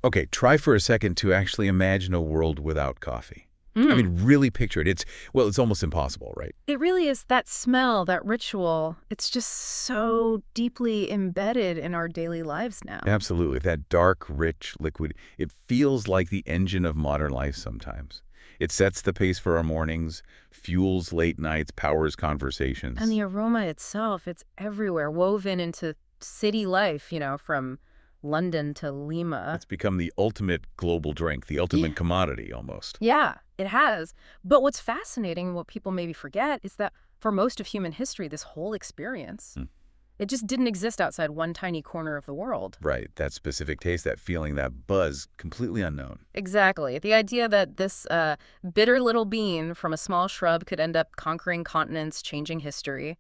Okay, try for a second to actually imagine a world without coffee. I mean, really picture it. It's almost impossible, right? It really is that smell, that ritual. It's just so deeply embedded in our daily lives now. Absolutely. That dark, rich liquid, it feels like the engine of modern life sometimes. It sets the pace for our mornings, fuels late nights, powers And conversations. the aroma itself, it's everywhere, woven into city life, from London to Lima. It's become the ultimate global drink, the Yeah. ultimate commodity almost. Yeah, it has. But what's fascinating, what people maybe forget, is that for most of human history, this whole experience, Hmm. it just didn't exist outside one tiny corner of the world. Right, that specific taste, that feeling, that buzz, completely unknown. Exactly. The idea that this bitter little bean from a small shrub could end up conquering continents, changing history,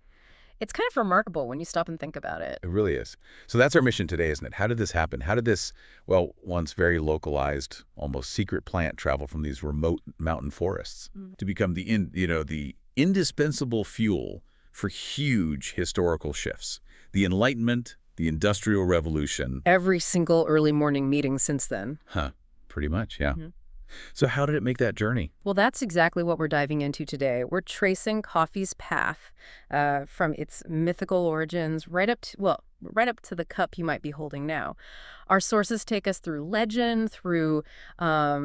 it's kind of remarkable when you stop and think about it. It really is. So that's our mission today, isn't it? How did this happen? How did this, well, once very localized, almost secret plant travel from these remote mountain forests Mm. to become the indispensable fuel for huge historical shifts? The Enlightenment, the Industrial Revolution. Every single early morning meeting since then. Huh, pretty much, yeah. Mhm. So how did it make that journey? Well, that's exactly what we're diving into today. We're tracing coffee's path from its mythical origins right up to the cup you might be holding now. Our sources take us through legend, through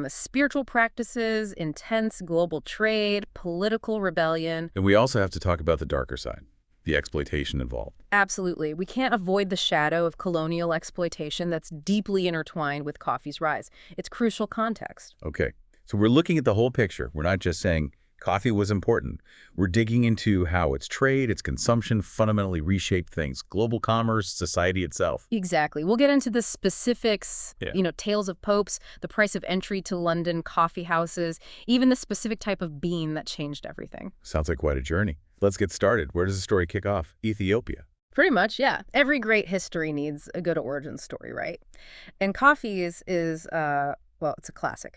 spiritual practices, intense global trade, political rebellion. And we also have to talk about the darker side, the exploitation involved. Absolutely. We can't avoid the shadow of colonial exploitation that's deeply intertwined with coffee's rise. It's crucial context. Okay, so we're looking at the whole picture. We're not just saying coffee was important. We're digging into how its trade, its consumption fundamentally reshaped things, global commerce, society itself. Exactly. We'll get into the specifics, Yeah. tales of popes, the price of entry to London coffee houses, even the specific type of bean that changed everything. Sounds like quite a journey. Let's get started. Where does the story kick off? Ethiopia. Pretty much, yeah. Every great history needs a good origin story, right? And coffee well, it's a classic.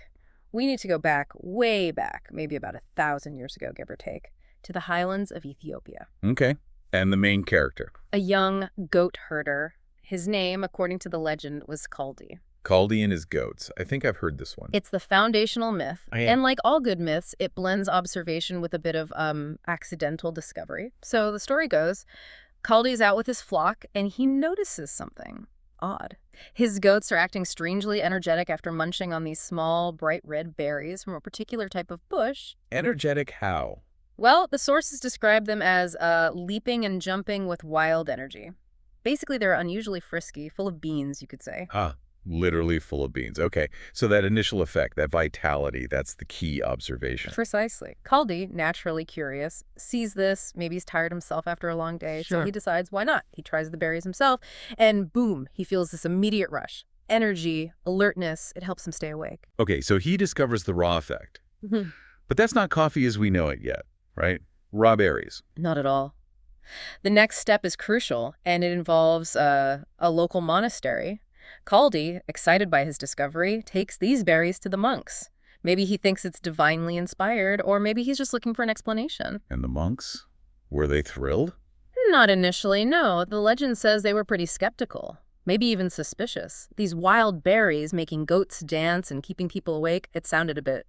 We need to go back, way back, maybe about 1,000 years ago, give or take, to the highlands of Ethiopia. Okay. And the main character. A young goat herder. His name, according to the legend, was Kaldi. Kaldi and his goats. I think I've heard this one. It's the foundational myth, Oh, yeah. and like all good myths, it blends observation with a bit of accidental discovery. So the story goes, Kaldi's out with his flock, and he notices something odd. His goats are acting strangely energetic after munching on these small, bright red berries from a particular type of bush. Energetic how? Well, the sources describe them as leaping and jumping with wild energy. Basically, they're unusually frisky, full of beans, you could say. Ah, literally full of beans. Okay, so that initial effect, that vitality, that's the key observation. Precisely. Kaldi, naturally curious, sees this. Maybe he's tired himself after a long day, so Sure. he decides, why not? He tries the berries himself, and boom, he feels this immediate rush. Energy, alertness, it helps him stay awake. Okay, so he discovers the raw effect. Mhm. But that's not coffee as we know it yet, right? Raw berries. Not at all. The next step is crucial, and it involves a local monastery. Kaldi, excited by his discovery, takes these berries to the monks. Maybe he thinks it's divinely inspired, or maybe he's just looking for an explanation. And the monks? Were they thrilled? Not initially, no. The legend says they were pretty skeptical, maybe even suspicious. These wild berries making goats dance and keeping people awake, it sounded a bit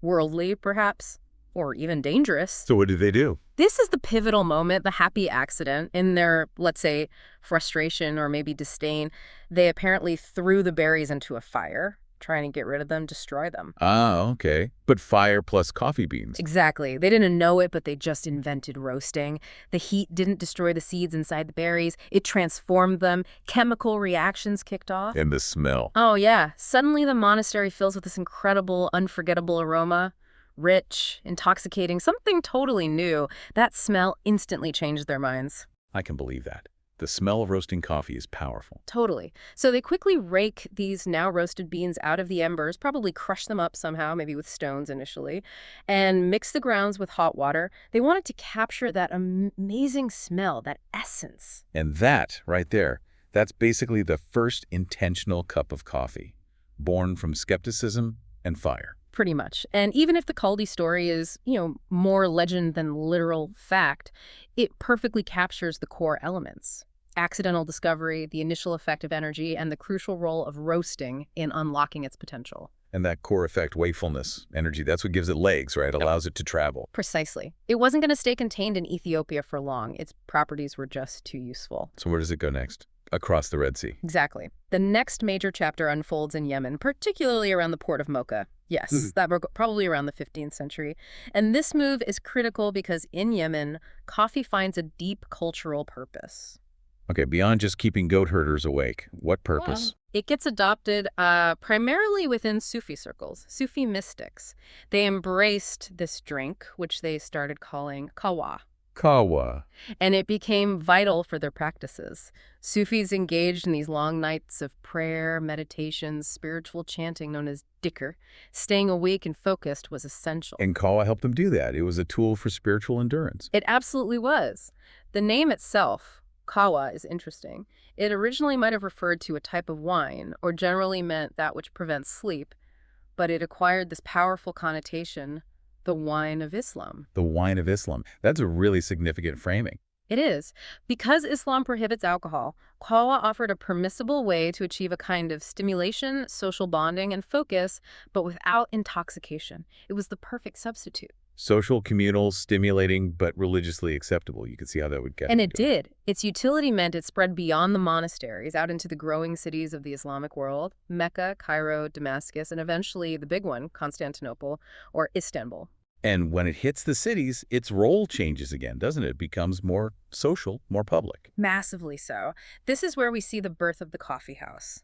worldly, perhaps, or even dangerous. So what did they do? This is the pivotal moment, the happy accident. In their, let's say, frustration or maybe disdain, they apparently threw the berries into a fire, trying to get rid of them, destroy them. Ah, okay. But fire plus coffee beans. Exactly. They didn't know it, but they just invented roasting. The heat didn't destroy the seeds inside the berries. It transformed them. Chemical reactions kicked off. And the smell. Oh, yeah. Suddenly the monastery fills with this incredible, unforgettable aroma. Rich, intoxicating, something totally new. That smell instantly changed their minds. I can believe that. The smell of roasting coffee is powerful. Totally. So they quickly rake these now roasted beans out of the embers, probably crush them up somehow, maybe with stones initially, and mix the grounds with hot water. They wanted to capture that amazing smell, that essence. And that, right there, that's basically the first intentional cup of coffee, born from skepticism and fire. Pretty much. And even if the Kaldi story is, more legend than literal fact, it perfectly captures the core elements. Accidental discovery, the initial effect of energy, and the crucial role of roasting in unlocking its potential. And that core effect, wakefulness, energy, that's what gives it legs, right? Allows it to travel. Precisely. It wasn't going to stay contained in Ethiopia for long. Its properties were just too useful. So where does it go next? Across the Red Sea. Exactly. The next major chapter unfolds in Yemen, particularly around the port of Mocha. Yes, that were probably around the 15th century. And this move is critical because in Yemen, coffee finds a deep cultural purpose. Okay, beyond just keeping goat herders awake, what purpose? It gets adopted primarily within Sufi circles, Sufi mystics. They embraced this drink, which they started calling kawa. Kawa. And it became vital for their practices. Sufis engaged in these long nights of prayer, meditations, spiritual chanting known as dhikr. Staying awake and focused was essential. And kawa helped them do that. It was a tool for spiritual endurance. It absolutely was. The name itself, kawa, is interesting. It originally might have referred to a type of wine, or generally meant that which prevents sleep, but it acquired this powerful connotation, the wine of Islam. The wine of Islam. That's a really significant framing. It is. Because Islam prohibits alcohol, kawa offered a permissible way to achieve a kind of stimulation, social bonding, and focus, but without intoxication. It was the perfect substitute. Social, communal, stimulating, but religiously acceptable. You could see how that would get. And it did. Its utility meant it spread beyond the monasteries out into the growing cities of the Islamic world, Mecca, Cairo, Damascus, and eventually the big one, Constantinople, or Istanbul. And when it hits the cities, its role changes again, doesn't it? It becomes more social, more public. Massively so. This is where we see the birth of the coffee house,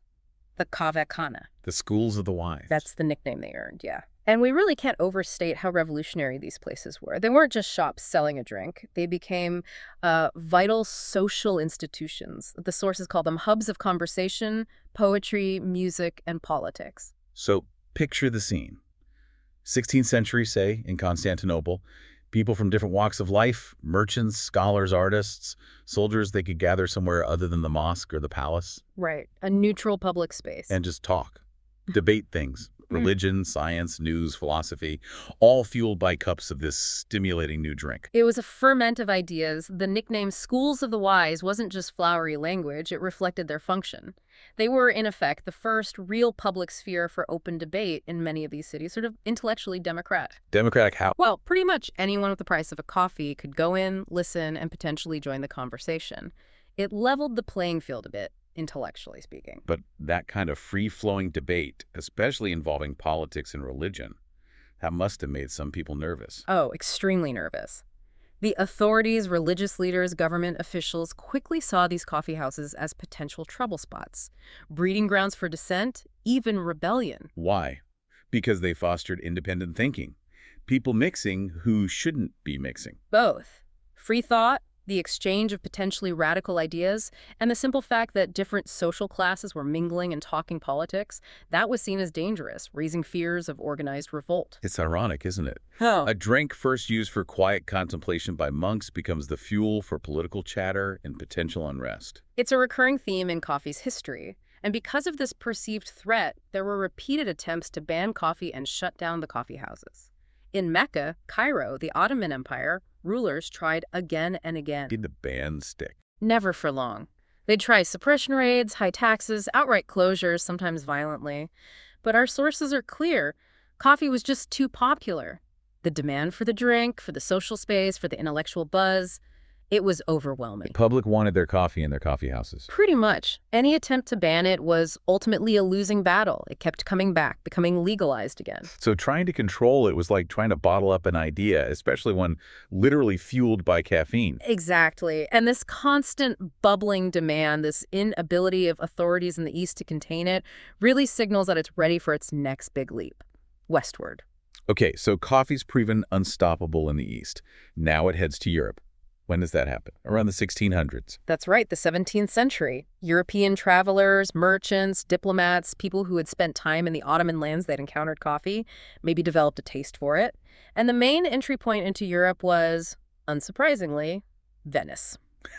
the kahvekhana. The schools of the wise. That's the nickname they earned, yeah. And we really can't overstate how revolutionary these places were. They weren't just shops selling a drink. They became vital social institutions. The sources call them hubs of conversation, poetry, music, and politics. So picture the scene. 16th century, say, in Constantinople, people from different walks of life, merchants, scholars, artists, soldiers, they could gather somewhere other than the mosque or the palace. Right, a neutral public space. And just talk, debate things. Religion, science, news, philosophy, all fueled by cups of this stimulating new drink. It was a ferment of ideas. The nickname Schools of the Wise wasn't just flowery language, it reflected their function. They were, in effect, the first real public sphere for open debate in many of these cities, sort of intellectually democratic. Democratic how? Well, pretty much anyone with the price of a coffee could go in, listen, and potentially join the conversation. It leveled the playing field a bit, intellectually speaking. But that kind of free-flowing debate, especially involving politics and religion, that must have made some people nervous. Oh, extremely nervous. The authorities, religious leaders, government officials quickly saw these coffee houses as potential trouble spots, breeding grounds for dissent, even rebellion. Why? Because they fostered independent thinking. People mixing who shouldn't be mixing. Both. Free thought, the exchange of potentially radical ideas, and the simple fact that different social classes were mingling and talking politics, that was seen as dangerous, raising fears of organized revolt. It's ironic, isn't it? How? A drink first used for quiet contemplation by monks becomes the fuel for political chatter and potential unrest. It's a recurring theme in coffee's history. And because of this perceived threat, there were repeated attempts to ban coffee and shut down the coffee houses. In Mecca, Cairo, the Ottoman Empire, rulers tried again and again. Did the ban stick? Never for long. They'd try suppression raids, high taxes, outright closures, sometimes violently. But our sources are clear. Coffee was just too popular. The demand for the drink, for the social space, for the intellectual buzz, it was overwhelming. The public wanted their coffee in their coffee houses. Pretty much. Any attempt to ban it was ultimately a losing battle. It kept coming back, becoming legalized again. So trying to control it was like trying to bottle up an idea, especially when literally fueled by caffeine. Exactly. And this constant bubbling demand, this inability of authorities in the East to contain it, really signals that it's ready for its next big leap, westward. Okay, so coffee's proven unstoppable in the East. Now it heads to Europe. When does that happen? Around the 1600s. That's right, the 17th century. European travelers, merchants, diplomats, people who had spent time in the Ottoman lands that encountered coffee, maybe developed a taste for it. And the main entry point into Europe was, unsurprisingly, Venice.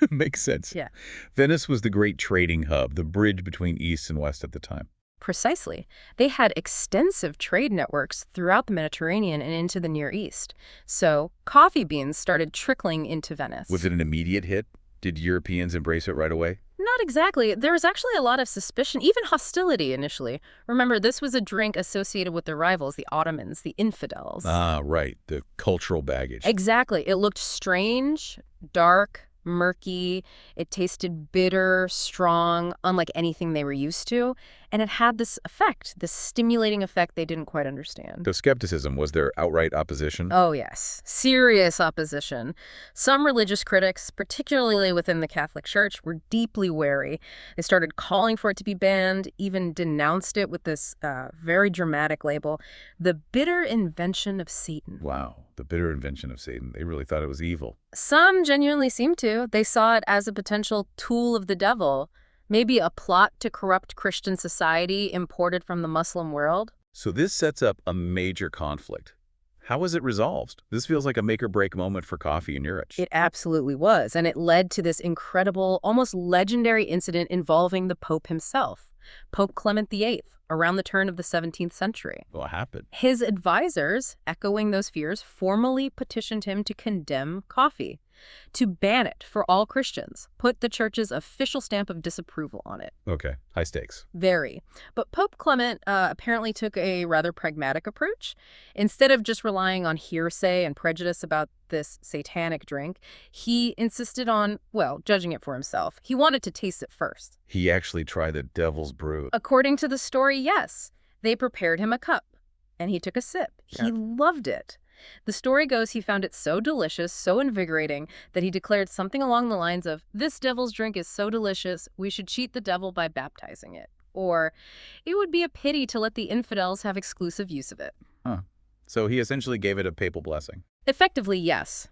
Makes sense. Yeah. Venice was the great trading hub, the bridge between East and West at the time. Precisely. They had extensive trade networks throughout the Mediterranean and into the Near East. So coffee beans started trickling into Venice. Was it an immediate hit? Did Europeans embrace it right away? Not exactly. There was actually a lot of suspicion, even hostility initially. Remember, this was a drink associated with their rivals, the Ottomans, the infidels. Ah, right. The cultural baggage. Exactly. It looked strange, dark, murky. It tasted bitter, strong, unlike anything they were used to. And it had this effect, this stimulating effect they didn't quite understand. So skepticism, was there outright opposition? Oh, yes. Serious opposition. Some religious critics, particularly within the Catholic Church, were deeply wary. They started calling for it to be banned, even denounced it with this very dramatic label, the bitter invention of Satan. Wow, the bitter invention of Satan. They really thought it was evil. Some genuinely seemed to. They saw it as a potential tool of the devil, maybe a plot to corrupt Christian society imported from the Muslim world. So this sets up a major conflict. How was it resolved? This feels like a make-or-break moment for coffee in Europe. It absolutely was, and it led to this incredible, almost legendary incident involving the Pope himself, Pope Clement VIII, around the turn of the 17th century. What happened? His advisors, echoing those fears, formally petitioned him to condemn coffee, to ban it for all Christians, put the church's official stamp of disapproval on it. Okay, high stakes. Very. But Pope Clement apparently took a rather pragmatic approach. Instead of just relying on hearsay and prejudice about this satanic drink, he insisted on, well, judging it for himself. He wanted to taste it first. He actually tried the devil's brew. According to the story, yes. They prepared him a cup, and he took a sip. Yeah. He loved it. The story goes he found it so delicious, so invigorating, that he declared something along the lines of, "This devil's drink is so delicious, we should cheat the devil by baptizing it." Or, "It would be a pity to let the infidels have exclusive use of it." Huh. So he essentially gave it a papal blessing. Effectively, yes.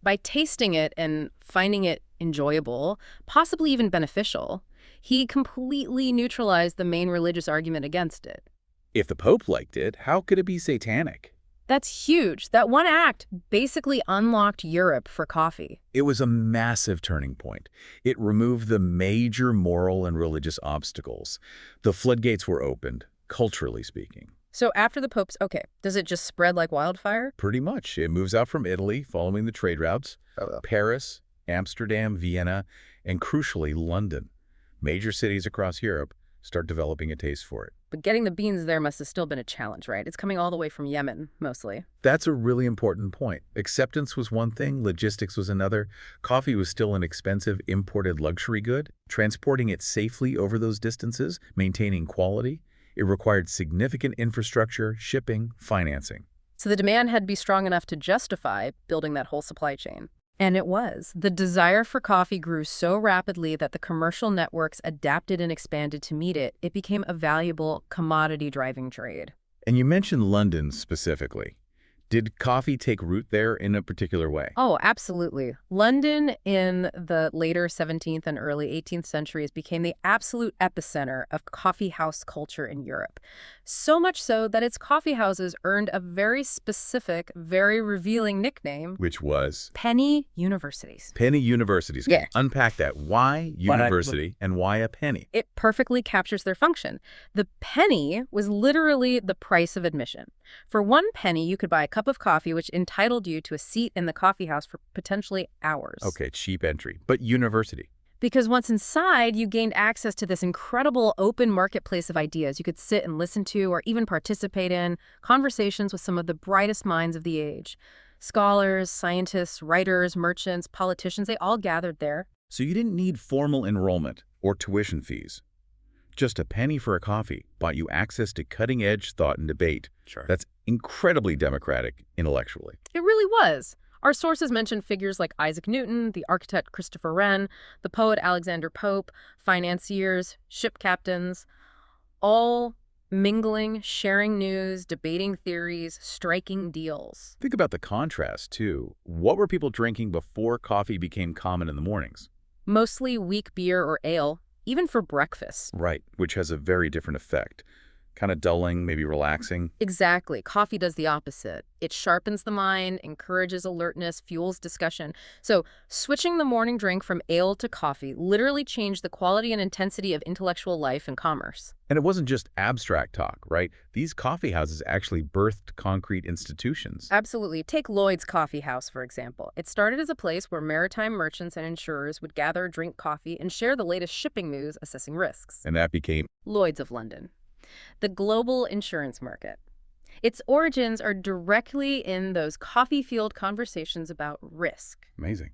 By tasting it and finding it enjoyable, possibly even beneficial, he completely neutralized the main religious argument against it. If the Pope liked it, how could it be satanic? That's huge. That one act basically unlocked Europe for coffee. It was a massive turning point. It removed the major moral and religious obstacles. The floodgates were opened, culturally speaking. So after the Pope's, okay, does it just spread like wildfire? Pretty much. It moves out from Italy, following the trade routes, Paris, Amsterdam, Vienna, and crucially, London. Major cities across Europe start developing a taste for it. But getting the beans there must have still been a challenge, right? It's coming all the way from Yemen, mostly. That's a really important point. Acceptance was one thing, logistics was another. Coffee was still an expensive imported luxury good. Transporting it safely over those distances, maintaining quality, it required significant infrastructure, shipping, financing. So the demand had to be strong enough to justify building that whole supply chain. And it was. The desire for coffee grew so rapidly that the commercial networks adapted and expanded to meet it. It became a valuable commodity-driving trade. And you mentioned London specifically. Did coffee take root there in a particular way? Oh, absolutely. London in the later 17th and early 18th centuries became the absolute epicenter of coffee house culture in Europe. So much so that its coffee houses earned a very specific, very revealing nickname. Which was? Penny universities. Penny universities. Yeah. Unpack that. Why university and why a penny? It perfectly captures their function. The penny was literally the price of admission. For 1 penny, you could buy a cup of coffee, which entitled you to a seat in the coffee house for potentially hours. Okay, cheap entry. But university. Because once inside, you gained access to this incredible open marketplace of ideas you could sit and listen to or even participate in conversations with some of the brightest minds of the age. Scholars, scientists, writers, merchants, politicians, they all gathered there. So you didn't need formal enrollment or tuition fees. Just a penny for a coffee bought you access to cutting-edge thought and debate. Sure. That's incredibly democratic intellectually. It really was. Our sources mention figures like Isaac Newton, the architect Christopher Wren, the poet Alexander Pope, financiers, ship captains, all mingling, sharing news, debating theories, striking deals. Think about the contrast, too. What were people drinking before coffee became common in the mornings? Mostly weak beer or ale, even for breakfast. Right, which has a very different effect. Kind of dulling, maybe relaxing. Exactly. Coffee does the opposite. It sharpens the mind, encourages alertness, fuels discussion. So, switching the morning drink from ale to coffee literally changed the quality and intensity of intellectual life and commerce. And it wasn't just abstract talk, right? These coffee houses actually birthed concrete institutions. Absolutely. Take Lloyd's Coffee House, for example. It started as a place where maritime merchants and insurers would gather, drink coffee, and share the latest shipping news, assessing risks. And that became Lloyd's of London. The global insurance market. Its origins are directly in those coffee-fueled conversations about risk. amazing.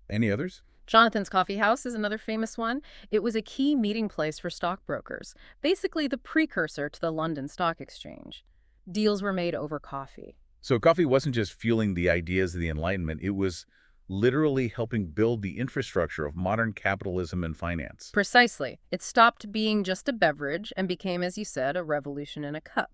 Any others? Jonathan's Coffee House is another famous one. It was a key meeting place for stockbrokers, basically the precursor to the London Stock Exchange. Deals were made over coffee. So coffee wasn't just fueling the ideas of the Enlightenment, it was literally helping build the infrastructure of modern capitalism and finance. Precisely. It stopped being just a beverage and became, as you said, a revolution in a cup.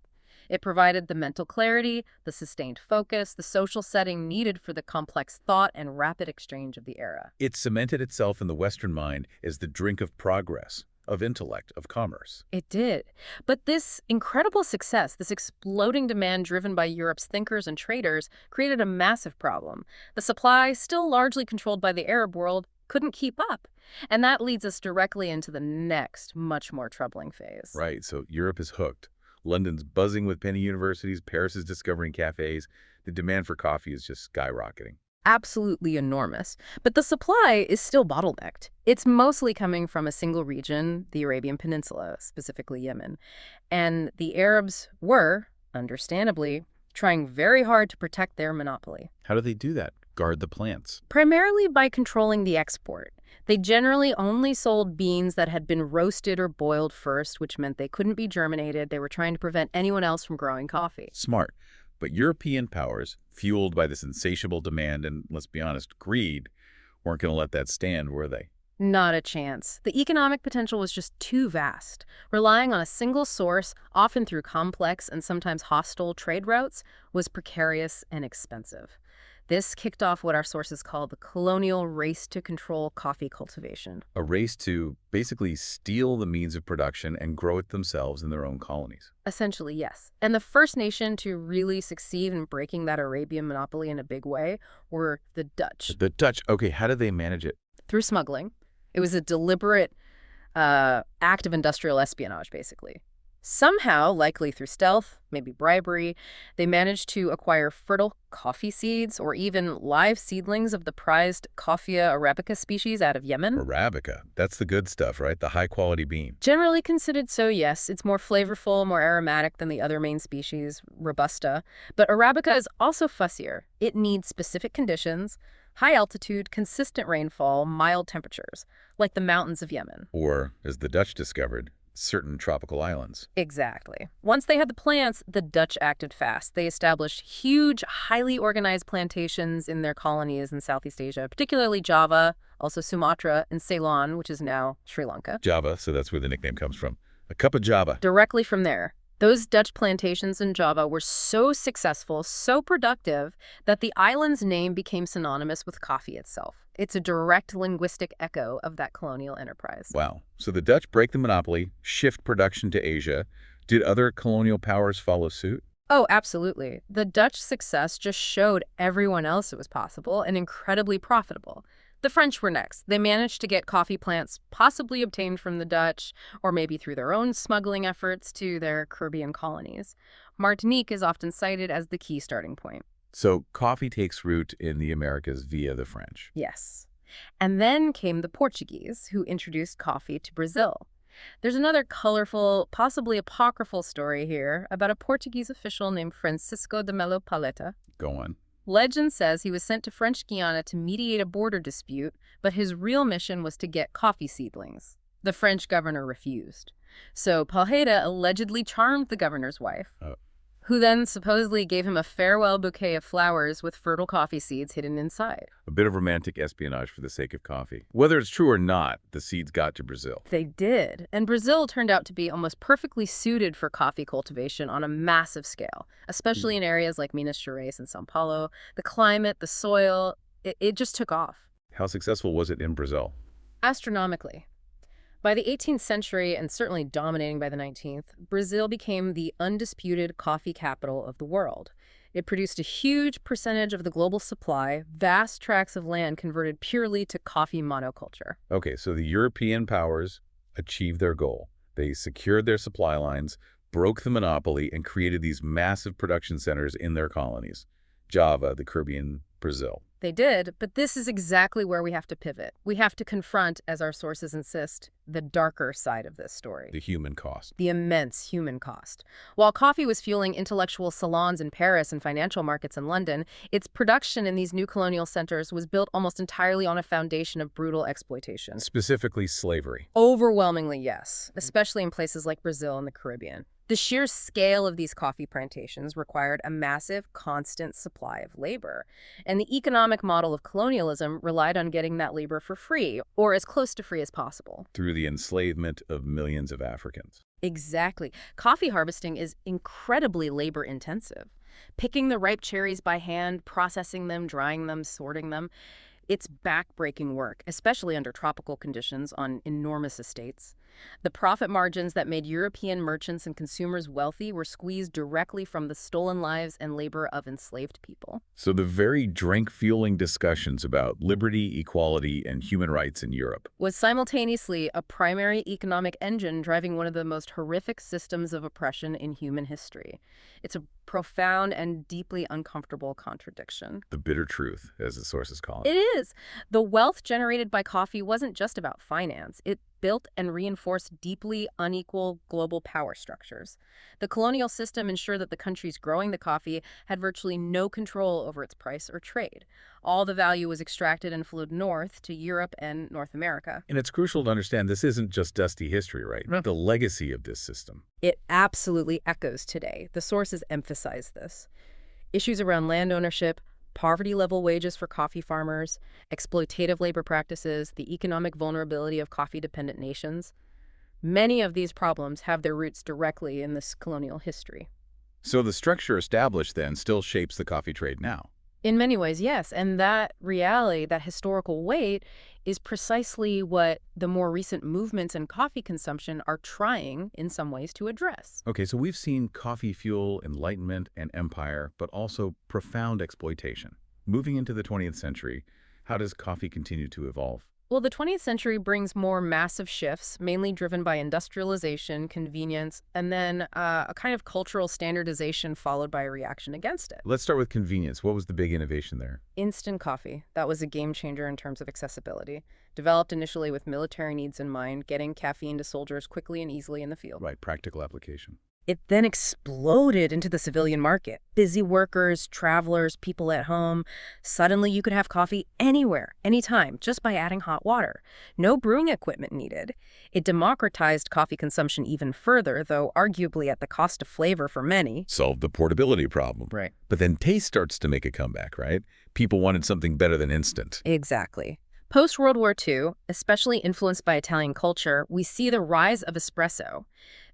It provided the mental clarity, the sustained focus, the social setting needed for the complex thought and rapid exchange of the era. It cemented itself in the Western mind as the drink of progress, of intellect, of commerce. It did. But this incredible success, this exploding demand driven by Europe's thinkers and traders, created a massive problem. The supply, still largely controlled by the Arab world, couldn't keep up. And that leads us directly into the next, much more troubling phase. Right, so Europe is hooked. London's buzzing with penny universities, Paris is discovering cafes. The demand for coffee is just skyrocketing. Absolutely enormous. But the supply is still bottlenecked. It's mostly coming from a single region, the Arabian Peninsula, specifically Yemen. And the Arabs were, understandably, trying very hard to protect their monopoly. How do they do that? Guard the plants. Primarily by controlling the export. They generally only sold beans that had been roasted or boiled first, which meant they couldn't be germinated. They were trying to prevent anyone else from growing coffee. Smart. But European powers, fueled by this insatiable demand and, let's be honest, greed, weren't going to let that stand, were they? Not a chance. The economic potential was just too vast. Relying on a single source, often through complex and sometimes hostile trade routes, was precarious and expensive. This kicked off what our sources call the colonial race to control coffee cultivation. A race to basically steal the means of production and grow it themselves in their own colonies. Essentially, yes. And the first nation to really succeed in breaking that Arabian monopoly in a big way were the Dutch. The Dutch, okay, how did they manage it? Through smuggling. It was a deliberate act of industrial espionage, basically. Somehow, likely through stealth, maybe bribery, they managed to acquire fertile coffee seeds or even live seedlings of the prized Coffea arabica species out of Yemen. Arabica. That's the good stuff, right? The high-quality bean. Generally considered so, yes. It's more flavorful, more aromatic than the other main species, Robusta. But Arabica is also fussier. It needs specific conditions, high altitude, consistent rainfall, mild temperatures, like the mountains of Yemen. Or, as the Dutch discovered, certain tropical islands. Exactly. Once they had the plants, the Dutch acted fast. They established huge, highly organized plantations in their colonies in Southeast Asia, particularly Java, also Sumatra, and Ceylon, which is now Sri Lanka. Java, so that's where the nickname comes from. A cup of Java. Directly from there. Those Dutch plantations in Java were so successful, so productive, that the island's name became synonymous with coffee itself. It's a direct linguistic echo of that colonial enterprise. Wow. So the Dutch break the monopoly, shift production to Asia. Did other colonial powers follow suit? Oh, absolutely. The Dutch success just showed everyone else it was possible and incredibly profitable. The French were next. They managed to get coffee plants possibly obtained from the Dutch, or maybe through their own smuggling efforts, to their Caribbean colonies. Martinique is often cited as the key starting point. So coffee takes root in the Americas via the French. Yes. And then came the Portuguese, who introduced coffee to Brazil. There's another colorful, possibly apocryphal story here about a Portuguese official named Francisco de Melo Paleta. Go on. Legend says he was sent to French Guiana to mediate a border dispute, but his real mission was to get coffee seedlings. The French governor refused. So Paleta allegedly charmed the governor's wife, who then supposedly gave him a farewell bouquet of flowers with fertile coffee seeds hidden inside. A bit of romantic espionage for the sake of coffee. Whether it's true or not, the seeds got to Brazil. They did. And Brazil turned out to be almost perfectly suited for coffee cultivation on a massive scale, especially in areas like Minas Gerais and São Paulo. The climate, the soil, it just took off. How successful was it in Brazil? Astronomically. By the 18th century, and certainly dominating by the 19th, Brazil became the undisputed coffee capital of the world. It produced a huge percentage of the global supply, vast tracts of land converted purely to coffee monoculture. Okay, so the European powers achieved their goal. They secured their supply lines, broke the monopoly, and created these massive production centers in their colonies. Java, the Caribbean, Brazil. They did, but this is exactly where we have to pivot. We have to confront, as our sources insist, the darker side of this story. The human cost. The immense human cost. While coffee was fueling intellectual salons in Paris and financial markets in London, its production in these new colonial centers was built almost entirely on a foundation of brutal exploitation. Specifically slavery. Overwhelmingly, yes, especially in places like Brazil and the Caribbean. The sheer scale of these coffee plantations required a massive, constant supply of labor, and the economic model of colonialism relied on getting that labor for free, or as close to free as possible. Through the enslavement of millions of Africans. Exactly. Coffee harvesting is incredibly labor-intensive. Picking the ripe cherries by hand, processing them, drying them, sorting them. It's back-breaking work, especially under tropical conditions on enormous estates. The profit margins that made European merchants and consumers wealthy were squeezed directly from the stolen lives and labor of enslaved people. So the very drink-fueling discussions about liberty, equality, and human rights in Europe Was simultaneously a primary economic engine driving one of the most horrific systems of oppression in human history. It's a profound and deeply uncomfortable contradiction. the bitter truth, as the sources call it. It is. The wealth generated by coffee wasn't just about finance. It built and reinforced deeply unequal global power structures. The colonial system ensured that the countries growing the coffee had virtually no control over its price or trade. All the value was extracted and flowed north to Europe and North America. And it's crucial to understand this isn't just dusty history, right? The legacy of this system. It absolutely echoes today. The sources emphasize this. Issues around land ownership, poverty-level wages for coffee farmers, exploitative labor practices, the economic vulnerability of coffee-dependent nations. Many of these problems have their roots directly in this colonial history. So the structure established then still shapes the coffee trade now. In many ways, yes, and that reality, that historical weight, is precisely what the more recent movements in coffee consumption are trying, in some ways, to address. Okay, so we've seen coffee fuel enlightenment and empire, but also profound exploitation. Moving into the 20th century, how does coffee continue to evolve? Well, the 20th century brings more massive shifts, mainly driven by industrialization, convenience, and then a kind of cultural standardization followed by a reaction against it. Let's start with convenience. What was the big innovation there? Instant coffee. That was a game changer in terms of accessibility. Developed initially with military needs in mind, getting caffeine to soldiers quickly and easily in the field. Right, practical application. It then exploded into the civilian market. Busy workers, travelers, people at home. Suddenly you could have coffee anywhere, anytime, just by adding hot water. No brewing equipment needed. It democratized coffee consumption even further, though arguably at the cost of flavor for many. Solved the portability problem. Right. But then taste starts to make a comeback, right? People wanted something better than instant. Exactly. Post-World War II, especially influenced by Italian culture, we see the rise of espresso.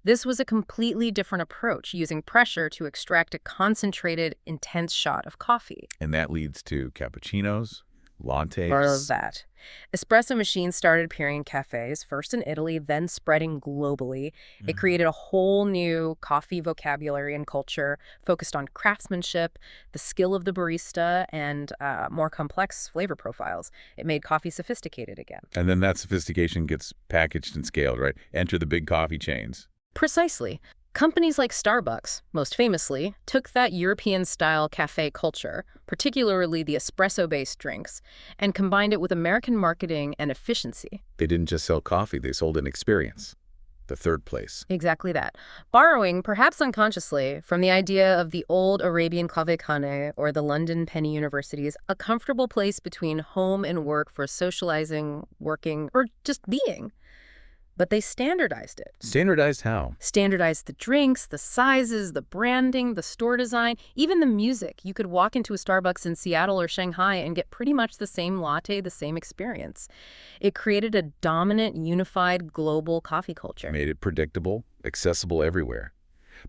This was a completely different approach, using pressure to extract a concentrated, intense shot of coffee. And that leads to cappuccinos, lattes. All of that. Espresso machines started appearing in cafes, first in Italy, then spreading globally. It created a whole new coffee vocabulary and culture, focused on craftsmanship, the skill of the barista, and more complex flavor profiles. It made coffee sophisticated again. And then that sophistication gets packaged and scaled, right? Enter the big coffee chains. Precisely. Companies like Starbucks, most famously, took that European-style cafe culture, particularly the espresso-based drinks, and combined it with American marketing and efficiency. They didn't just sell coffee, they sold an experience. The third place. Exactly that. Borrowing, perhaps unconsciously, from the idea of the old Arabian kaveh-khane or the London Penny Universities, a comfortable place between home and work for socializing, working, or just being. But they standardized it. Standardized how? Standardized the drinks, the sizes, the branding, the store design, even the music. You could walk into a Starbucks in Seattle or Shanghai and get pretty much the same latte, the same experience. It created a dominant, unified, global coffee culture. Made it predictable, accessible everywhere.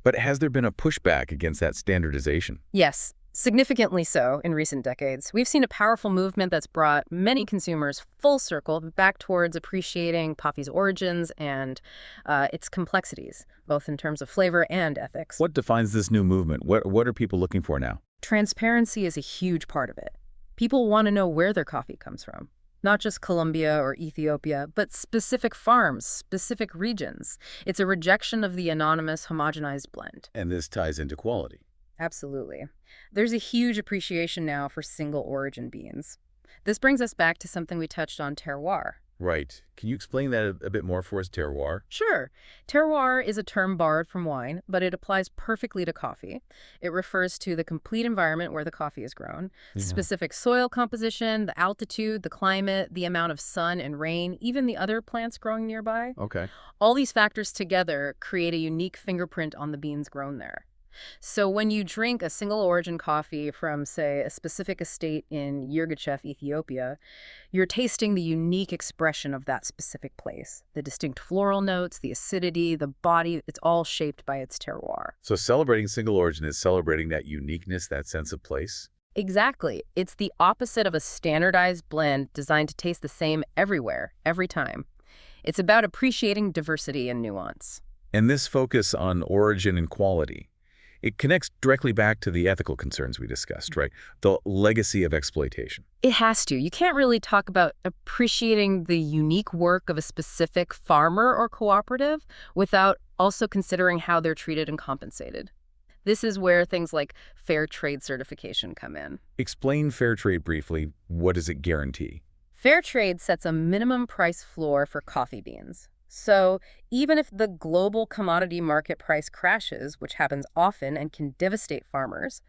But has there been a pushback against that standardization? Yes, Significantly so in recent decades. We've seen a powerful movement that's brought many consumers full circle back towards appreciating coffee's origins and its complexities, both in terms of flavor and ethics. What defines this new movement? What are people looking for now? Transparency is a huge part of it. People want to know where their coffee comes from. Not just Colombia or Ethiopia, but specific farms, specific regions. It's a rejection of the anonymous, homogenized blend. And this ties into quality. Absolutely. There's a huge appreciation now for single origin beans. This brings us back to something we touched on, terroir. Right. Can you explain that a bit more for us, terroir? Sure. Terroir is a term borrowed from wine, but it applies perfectly to coffee. It refers to the complete environment where the coffee is grown, specific soil composition, the altitude, the climate, the amount of sun and rain, even the other plants growing nearby. Okay. All these factors together create a unique fingerprint on the beans grown there. So when you drink a single origin coffee from, say, a specific estate in Yirgacheffe, Ethiopia, you're tasting the unique expression of that specific place. The distinct floral notes, the acidity, the body, it's all shaped by its terroir. So celebrating single origin is celebrating that uniqueness, that sense of place? Exactly. It's the opposite of a standardized blend designed to taste the same everywhere, every time. It's about appreciating diversity and nuance. And this focus on origin and quality, it connects directly back to the ethical concerns we discussed, right? The legacy of exploitation. It has to. You can't really talk about appreciating the unique work of a specific farmer or cooperative without also considering how they're treated and compensated. This is where things like fair trade certification come in. Explain fair trade briefly. What does it guarantee? Fair trade sets a minimum price floor for coffee beans. So even if the global commodity market price crashes, which happens often and can devastate farmers,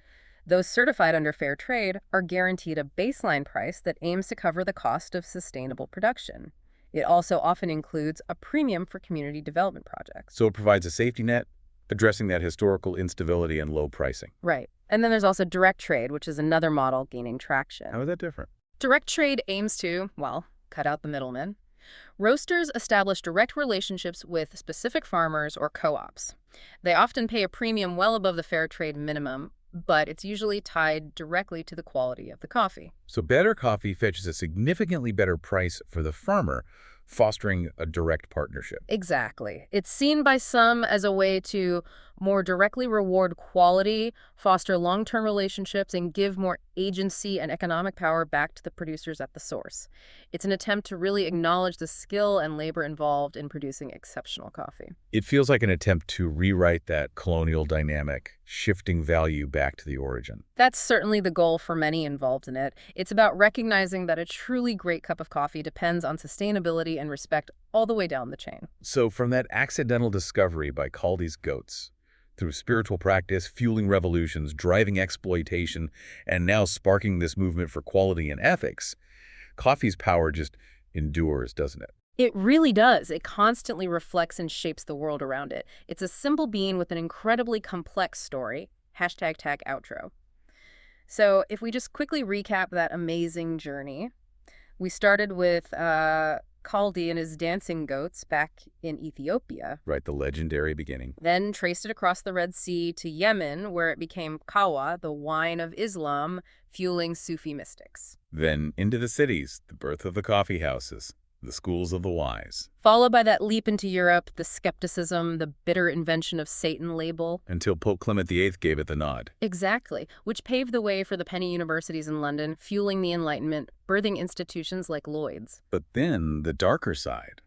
those certified under fair trade are guaranteed a baseline price that aims to cover the cost of sustainable production. It also often includes a premium for community development projects. So it provides a safety net, addressing that historical instability and low pricing. Right. And then there's also direct trade, which is another model gaining traction. How is that different? Direct trade aims to, well, cut out the middlemen. Roasters establish direct relationships with specific farmers or co-ops. They often pay a premium well above the fair trade minimum, but it's usually tied directly to the quality of the coffee. So better coffee fetches a significantly better price for the farmer, fostering a direct partnership. Exactly. It's seen by some as a way to more directly reward quality, foster long-term relationships, and give more agency and economic power back to the producers at the source. It's an attempt to really acknowledge the skill and labor involved in producing exceptional coffee. It feels like an attempt to rewrite that colonial dynamic, shifting value back to the origin. That's certainly the goal for many involved in it. It's about recognizing that a truly great cup of coffee depends on sustainability and respect all the way down the chain. So from that accidental discovery by Caldi's goats, through spiritual practice, fueling revolutions, driving exploitation, and now sparking this movement for quality and ethics, coffee's power just endures, doesn't it? It really does. It constantly reflects and shapes the world around it. It's a simple bean with an incredibly complex story. Hashtag tag outro. So if we just quickly recap that amazing journey, we started with Caldi and his dancing goats back in Ethiopia. Right, the legendary beginning. Then traced it across the Red Sea to Yemen, where it became kawa, the wine of Islam, fueling Sufi mystics. Then into the cities, the birth of the coffee houses, the schools of the wise. Followed by that leap into Europe, the skepticism, the bitter invention of Satan label. Until Pope Clement VIII gave it the nod. Exactly, which paved the way for the penny universities in London, fueling the Enlightenment, birthing institutions like Lloyd's. But then the darker side.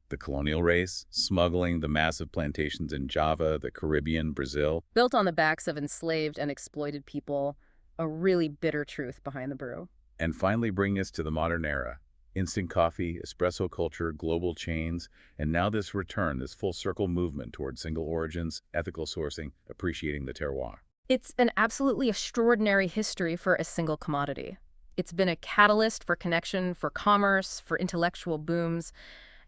The colonial race, smuggling, the massive plantations in Java, the Caribbean, Brazil. Built on the backs of enslaved and exploited people, a really bitter truth behind the brew. And finally bringing us to the modern era. Instant coffee, espresso culture, global chains, and now this return, this full circle movement towards single origins, ethical sourcing, appreciating the terroir. It's an absolutely extraordinary history for a single commodity. It's been a catalyst for connection, for commerce, for intellectual booms,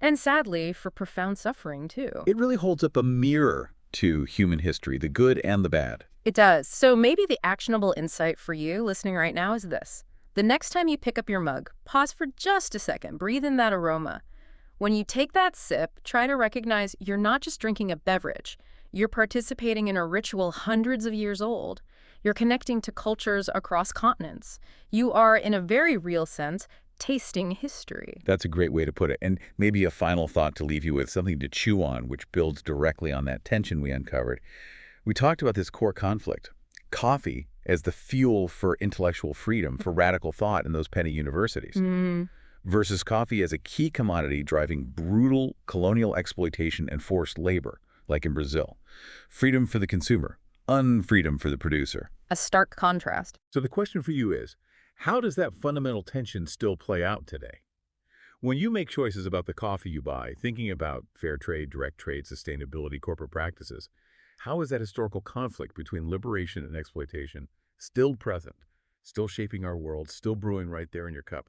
and sadly, for profound suffering, too. It really holds up a mirror to human history, the good and the bad. It does. So maybe the actionable insight for you listening right now is this. The next time you pick up your mug, pause for just a second, breathe in that aroma. When you take that sip, try to recognize you're not just drinking a beverage. You're participating in a ritual hundreds of years old. You're connecting to cultures across continents. You are, in a very real sense, tasting history. That's a great way to put it. And maybe a final thought to leave you with, something to chew on, which builds directly on that tension we uncovered. We talked about this core conflict. Coffee as the fuel for intellectual freedom, for radical thought in those penny universities, versus coffee as a key commodity driving brutal colonial exploitation and forced labor, like in Brazil. Freedom for the consumer, unfreedom for the producer. A stark contrast. So the question for you is, how does that fundamental tension still play out today? When you make choices about the coffee you buy, thinking about fair trade, direct trade, sustainability, corporate practices, how is that historical conflict between liberation and exploitation still present, still shaping our world, still brewing right there in your cup?